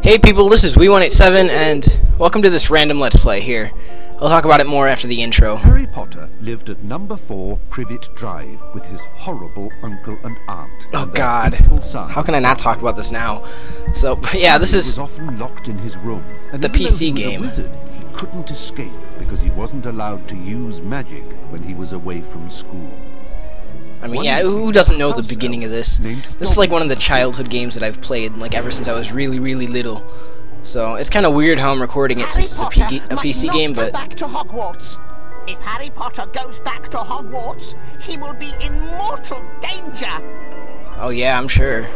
Hey people, this is Wee187, and welcome to this random Let's Play here. I'll talk about it more after the intro. Harry Potter lived at number 4 Privet Drive with his horrible uncle and aunt. Oh and god, their son. how can I not talk about this now? So, yeah, this He is was often locked in his room, and the even PC though he game. was a wizard, he couldn't escape because he wasn't allowed to use magic when he was away from school. I mean, yeah, who doesn't know the house beginning of elf this? named This is like Dobby one of the childhood games that I've played, like, ever since I was really little. So, it's kind of weird how I'm recording it since it's a PC game, but... back to Hogwarts. If Harry Potter goes back to Hogwarts, he will be in mortal danger. Oh yeah, I'm sure.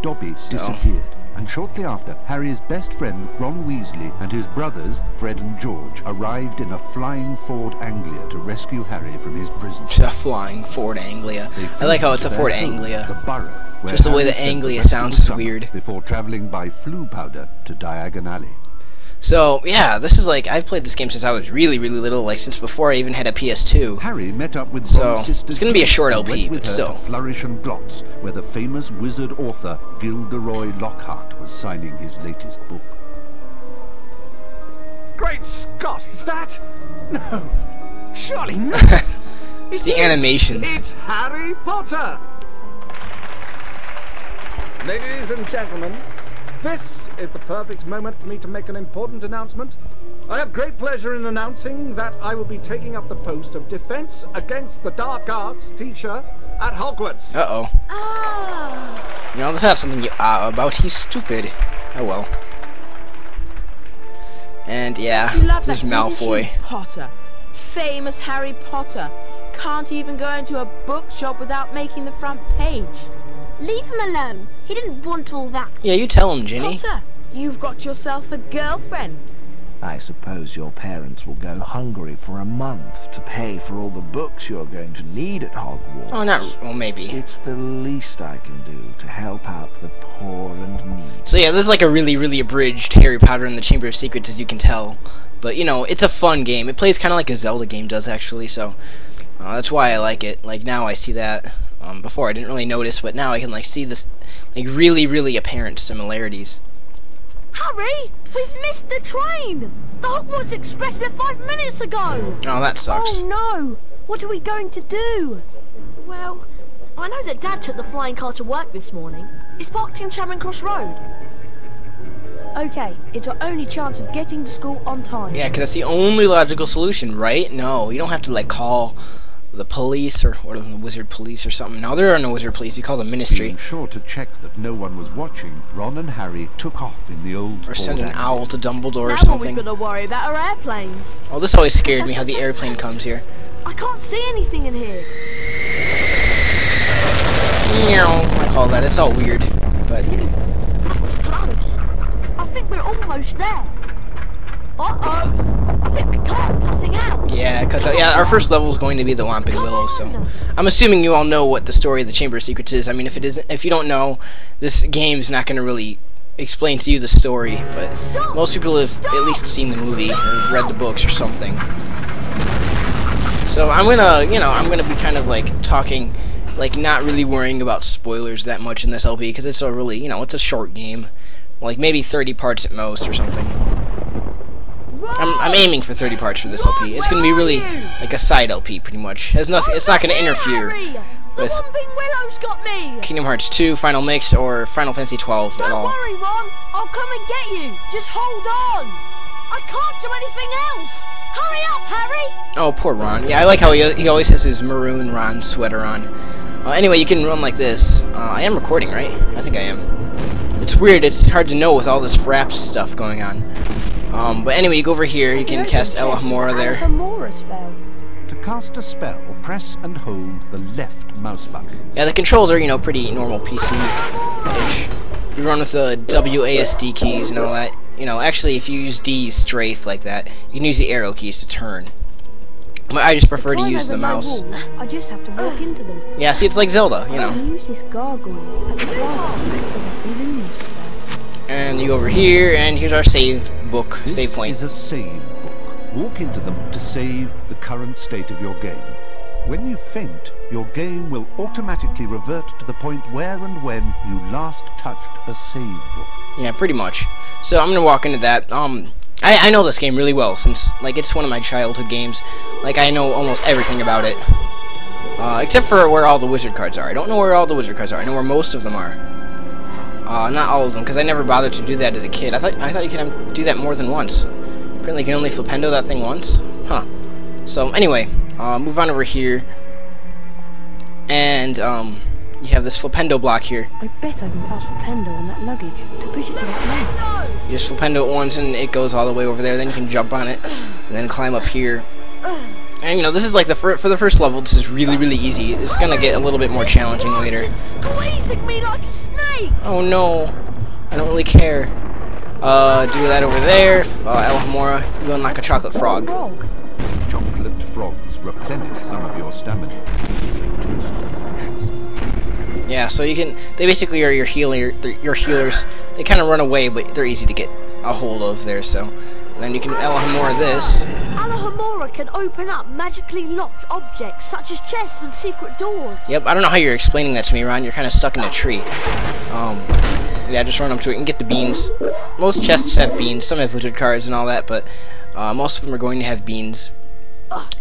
Dobby disappeared, and shortly after, Harry's best friend Ron Weasley and his brothers Fred and George arrived in a flying Ford Anglia to rescue Harry from his prison. It's a flying Ford Anglia. I like how it's a Ford Anglia. The Burrow, where Just the way Harry the spent Anglia rest of sounds the is summer weird. Before traveling by Floo Powder to Diagon Alley. So, yeah, this is like, I've played this game since I was really little, like since before I even had a PS2. Harry met up with So, Ron's sister it's gonna be a short and LP, went with but her still. to Flourish and Blotts, where the famous wizard author Gilderoy Lockhart was signing his latest book. Great Scott, is that? No, surely not. It's the animations. It's Harry Potter. Ladies and gentlemen, this is the perfect moment for me to make an important announcement. I have great pleasure in announcing that I will be taking up the post of Defense Against the Dark Arts teacher at Hogwarts. Uh-oh. You know, this is not something you about. He's stupid. Oh well. And yeah, You love this is that, didn't Malfoy. you, Potter? Famous Harry Potter. Can't even go into a bookshop without making the front page. Leave him alone. He didn't want all that. Yeah, you tell him, Ginny. Potter, you've got yourself a girlfriend. I suppose your parents will go hungry for a month to pay for all the books you're going to need at Hogwarts. Oh, not... well, maybe. It's the least I can do to help out the poor and needy. So yeah, this is like a really abridged Harry Potter and the Chamber of Secrets, as you can tell. But, you know, it's a fun game. It plays kind of like a Zelda game does, actually, so... that's why I like it. Like, now I see that. Before I didn't really notice, but now I can, like, see this, like, really apparent similarities. Hurry! We've missed the train! The Hogwarts Express left 5 minutes ago! Oh, that sucks. Oh no! What are we going to do? Well, I know that Dad took the flying car to work this morning. It's parked in Charing Cross Road. Okay, it's our only chance of getting to school on time. Yeah, because that's the only logical solution, right? No, you don't have to, like, call the police or the wizard police or something. No, there are no wizard police. You call the ministry. Being sure to check that no one was watching, Ron and Harry took off in the old Or send Ford an Anglia. owl to Dumbledore or Now all something. we've got to worry about are airplanes. Oh, this always scared me, how the airplane comes here. I can't see anything in here. I call that. It's all weird. But That was close. I think we're almost there. Uh-oh! I think the car's cutting out. yeah, it cuts out. Yeah, our first level is going to be the Whomping Willow, so I'm assuming you all know what the story of the Chamber of Secrets is. I mean, if you don't know, this game's not going to really explain to you the story, but most people have at least seen the movie or read the books or something. So I'm gonna, you know, I'm gonna be kind of like talking, like not really worrying about spoilers that much in this LP because it's a really, you know, it's a short game, like maybe 30 parts at most or something. I'm aiming for 30 parts for this LP. It's gonna be really like a side LP, pretty much. Has nothing. It's not gonna interfere with The Whomping Willow's got me. Kingdom Hearts 2, Final Mix, or Final Fantasy 12 at Don't all. worry, Ron. I'll come and get you. Just hold on. I can't do anything else. Hurry up, Harry. Oh, poor Ron. Yeah, I like how he always has his maroon Ron sweater on. Anyway, you can run like this. I am recording, right? I think I am. It's weird. It's hard to know with all this Fraps stuff going on. But anyway, you go over here. You can cast Alohomora there. Alohomora spell. To cast a spell, press and hold the left mouse button. Yeah, the controls are, you know, pretty normal PC-ish. You run with the WASD keys and all that. You know, actually, if you use D strafe like that, you can use the arrow keys to turn. But I just prefer to use the mouse. I just have to walk into them. Yeah, see, it's like Zelda, you I know. use this gargoyle as a balloon spell. And you go over here, and here's our save book, This save point. is a save book. Walk into them to save the current state of your game. When you faint, your game will automatically revert to the point where and when you last touched a save book. Yeah, pretty much. So I'm gonna walk into that. I know this game really well since like it's one of my childhood games. Like I know almost everything about it, except for where all the wizard cards are. I don't know where all the wizard cards are. I know where most of them are. Not all of them, because I never bothered to do that as a kid. I thought you could do that more than once. Apparently, you can only flipendo that thing once. Huh. So anyway, move on over here, and you have this flipendo block here. I bet I can pass flipendo on that luggage to push it to that lane. You just flipendo it once, and it goes all the way over there. Then you can jump on it, and then climb up here. And you know, this is like for the first level. This is really easy. It's gonna get a little bit more challenging later. Just squeezing me like a snake. Oh no, I don't really care. Do that over there. Alhambra, you unlock a chocolate frog. Chocolate frogs replenish some of your stamina. Yeah, so you can. They basically are your your healers. They kind of run away, but they're easy to get a hold of there. So then you can Alhambra this. Alhambra can open up magically locked objects such as chests and secret doors. Yep, I don't know how you're explaining that to me, Ron. You're kind of stuck in a tree. Yeah, just run up to it and get the beans. Most chests have beans. Some have wizard cards and all that, but most of them are going to have beans.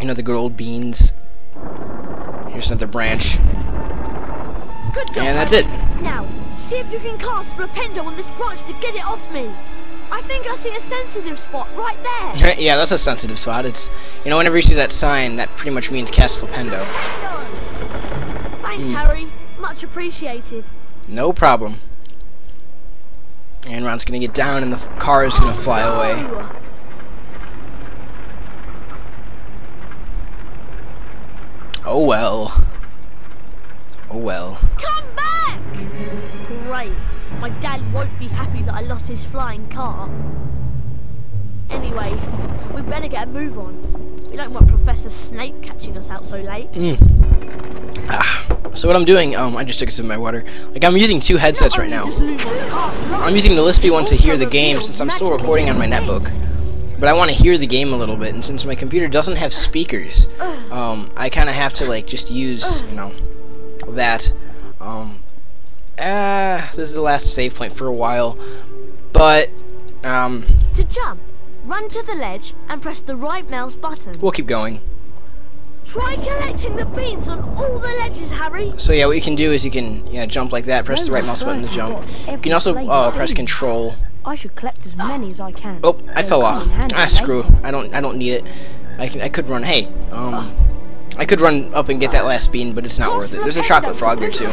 You know, the good old beans. Here's another branch. Good job, and that's it. Now, see if you can cast flipendo on this branch to get it off me. I think I see a sensitive spot right there. Yeah, that's a sensitive spot. It's, you know, whenever you see that sign, that pretty much means cast flipendo. Thanks, Harry. Much appreciated. No problem. And Ron's gonna get down, and the car is gonna fly away. Oh well. Oh well. Come back! Great. My dad won't be happy that I lost his flying car. Anyway, we better get a move on. We don't want Professor Snape catching us out so late. So what I'm doing, I just took a sip of my water. Like, I'm using two headsets right now. I'm using the Lispy one to hear the game since I'm still recording on my netbook. But I want to hear the game a little bit, and since my computer doesn't have speakers, I kind of have to, like, just use, you know, that. This is the last save point for a while, but, To jump, run to the ledge and press the right mouse button. we'll keep going. Try collecting the beans on all the ledges, Harry. So yeah, what you can do is you can jump like that, press the right mouse button to jump. You can also press control. I should collect as many as I can. Oh, I fell off. Ah, screw. I don't need it. I could run. Hey, I could run up and get that last bean, but it's not worth it. There's a chocolate frog there too.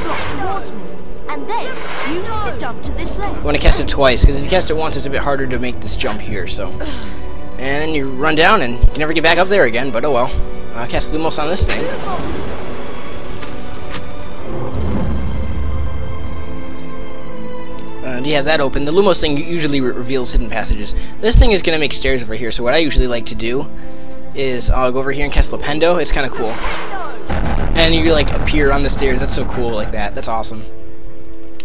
And then use it to jump to this ledge. You want to cast it twice, because if you cast it once, it's a bit harder to make this jump here. So, and then you run down, and you can never get back up there again. But oh well. Cast Lumos on this thing. You have that open. The Lumos thing usually reveals hidden passages. This thing is going to make stairs over here, so what I usually like to do is I'll go over here and cast Flipendo. It's kind of cool. And you like appear on the stairs. That's so cool, like that. That's awesome.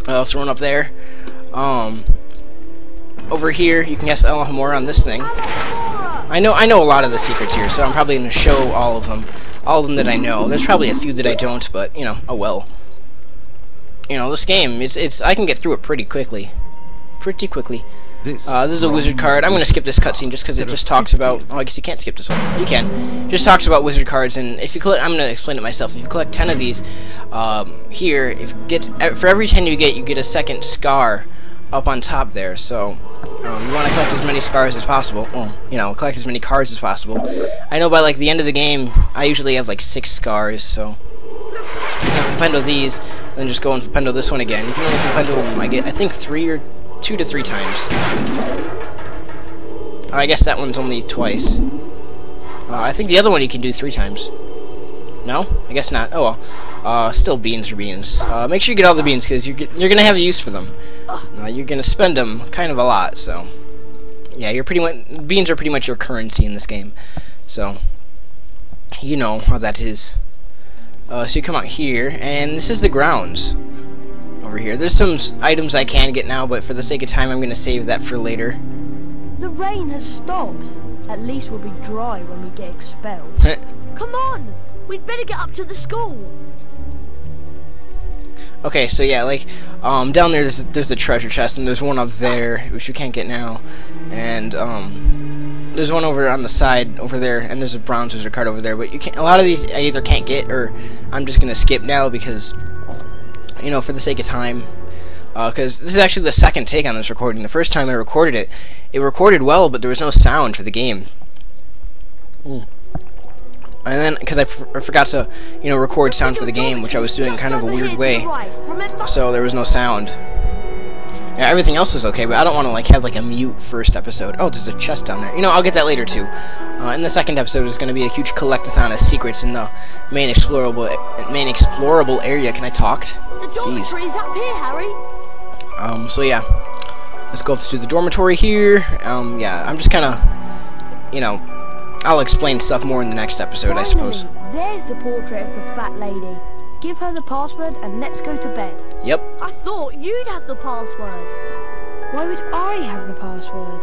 I also run up there. Over here, you can cast Alhambra on this thing. I know a lot of the secrets here, so I'm probably going to show all of them that I know. There's probably a few that I don't, but you know, oh well. You know, this game, I can get through it pretty quickly. This is a wizard card. I'm going to skip this cutscene just because it just talks about. Oh, I guess you can't skip this one. You can. It just talks about wizard cards, and if you collect, I'm going to explain it myself. If you collect 10 of these, here, for every 10 you get a second scar up on top there. So you want to collect as many scars as possible. Well, you know, collect as many cards as possible. I know by like the end of the game, I usually have like 6 scars. So you can flipendo these, and then just go and flipendo this one again. You can only flipendo them, I think 2 to 3 times. I guess that one's only twice. I think the other one you can do 3 times. No? I guess not. Oh well. Still beans are beans. Make sure you get all the beans, because you're gonna have a use for them. You're gonna spend them kind of a lot, so yeah, beans are pretty much your currency in this game. So you know how that is. So you come out here, and this is the grounds. Over here, there's some items I can get now, but for the sake of time, I'm gonna save that for later. The rain has stopped. At least we'll be dry when we get expelled. Come on! We'd better get up to the school. Okay, so yeah, like, down there's a treasure chest, and there's one up there, which you can't get now, and, there's one over on the side over there, and there's a bronze wizard card over there, but you can't, a lot of these I either can't get, or I'm just gonna skip now, because, you know, for the sake of time, because this is actually the second take on this recording. The first time I recorded it, it recorded well, but there was no sound for the game. And then, because I forgot to, you know, record sound for the game, which I was doing kind of a weird way, so there was no sound. Yeah, everything else is okay, but I don't want to like have like a mute first episode. Oh, there's a chest down there. You know, I'll get that later too. In the second episode, there's going to be a huge collectathon of secrets in the main explorable area. Can I talk? The dormitory is up here, Harry. So yeah, let's go up to the dormitory here. Yeah, I'm just kind of, you know, I'll explain stuff more in the next episode, Finally, I suppose. There's the portrait of the fat lady. Give her the password and let's go to bed. Yep. I thought you'd have the password. Why would I have the password?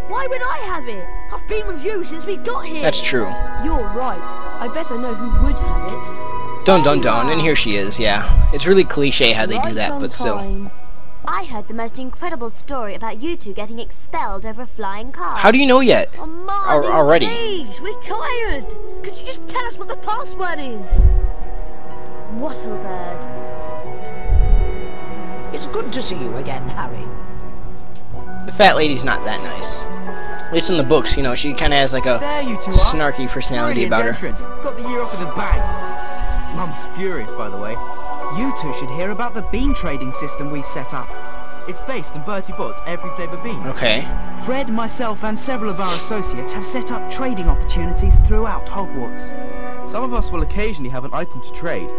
Why would I have it? I've been with you since we got here. That's true. You're right. I bet I know who would have it. Dun dun dun, and here she is, yeah. It's really cliche how they do that, but still. I heard the most incredible story about you two getting expelled over a flying car. How do you know yet? Oh, Marley, already. Please, we're tired. Could you just tell us what the password is? Wattlebird. It's good to see you again, Harry. The fat lady's not that nice. At least in the books, you know, she kind of has like a snarky personality about her. Entrance. Got the year off with a bang. Mum's furious, by the way. You two should hear about the bean trading system we've set up. It's based on Bertie Bott's every flavour beans. Okay. Fred, myself, and several of our associates have set up trading opportunities throughout Hogwarts. Some of us will occasionally have an item to trade.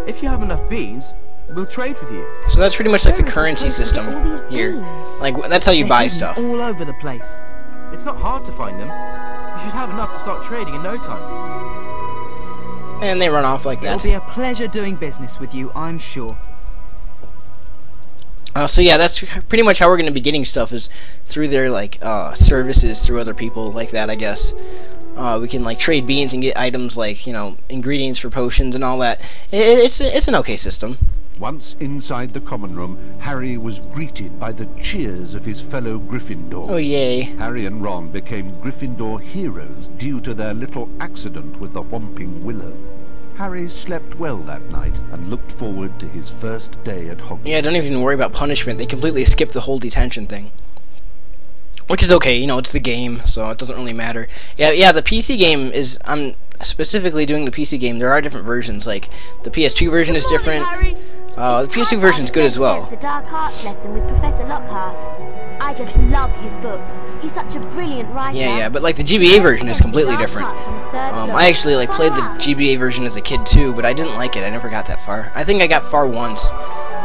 If you have enough beans, we'll trade with you. So that's pretty much like the currency system here. Like, that's how you buy stuff. All over the place. It's not hard to find them. You should have enough to start trading in no time. And they run off like that. It'll be a pleasure doing business with you, I'm sure. So yeah, that's pretty much how we're going to be getting stuff, is through their like services through other people like that, I guess. We can like trade beans and get items like, you know, ingredients for potions and all that. It's an okay system. Once inside the common room, Harry was greeted by the cheers of his fellow Gryffindors. Oh yay. Harry and Ron became Gryffindor heroes due to their little accident with the Whomping Willow. Harry slept well that night and looked forward to his first day at Hogwarts. Yeah, don't even worry about punishment. They completely skipped the whole detention thing. Which is okay, you know, it's the game, so it doesn't really matter. Yeah, the PC game is, I'm specifically doing the PC game. There are different versions, like the PS2 version is different. The PS2 version is good as well. The Dark Arts lesson with Professor Lockhart. I just love his books. He's such a brilliant writer. Yeah, but like the GBA version is completely different. I actually like played the GBA version as a kid too, but I didn't like it. I never got that far. I think I got far once,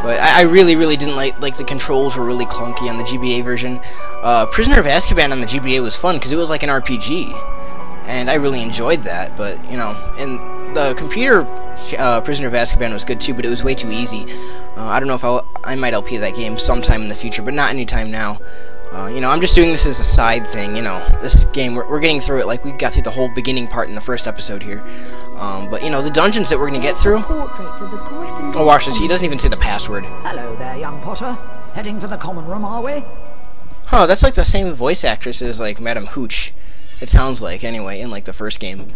but I really didn't like the controls were really clunky on the GBA version. Prisoner of Azkaban on the GBA was fun because it was like an RPG, and I really enjoyed that. But you know, and the computer Prisoner of Azkaban was good too, but it was way too easy. I don't know if I might LP that game sometime in the future, but not anytime now. You know, I'm just doing this as a side thing. You know, this game we're getting through it like we got through the whole beginning part in the first episode here. But you know, the dungeons that we're gonna get through. Oh, watch this. He doesn't even say the password. Hello there, young Potter. Heading for the common room, are we? Huh? That's like the same voice actress as like Madam Hooch. It sounds like anyway in like the first game.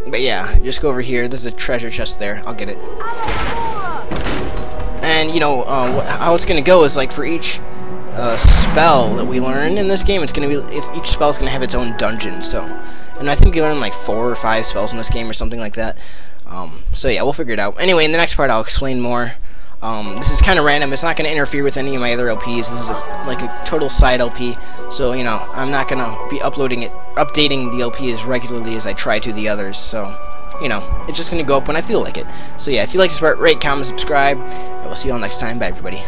But yeah, just go over here. There's a treasure chest there. I'll get it. And you know how it's gonna go is like for each spell that we learn in this game, each spell is gonna have its own dungeon. So, and I think you learn like 4 or 5 spells in this game or something like that. So yeah, we'll figure it out. Anyway, in the next part I'll explain more. This is kind of random. It's not going to interfere with any of my other LPs. This is like a total side LP. So, you know, I'm not going to be updating the LP as regularly as I try to the others. So, you know, it's just going to go up when I feel like it. So, yeah, if you like this part, rate, comment, subscribe. I will see you all next time. Bye, everybody.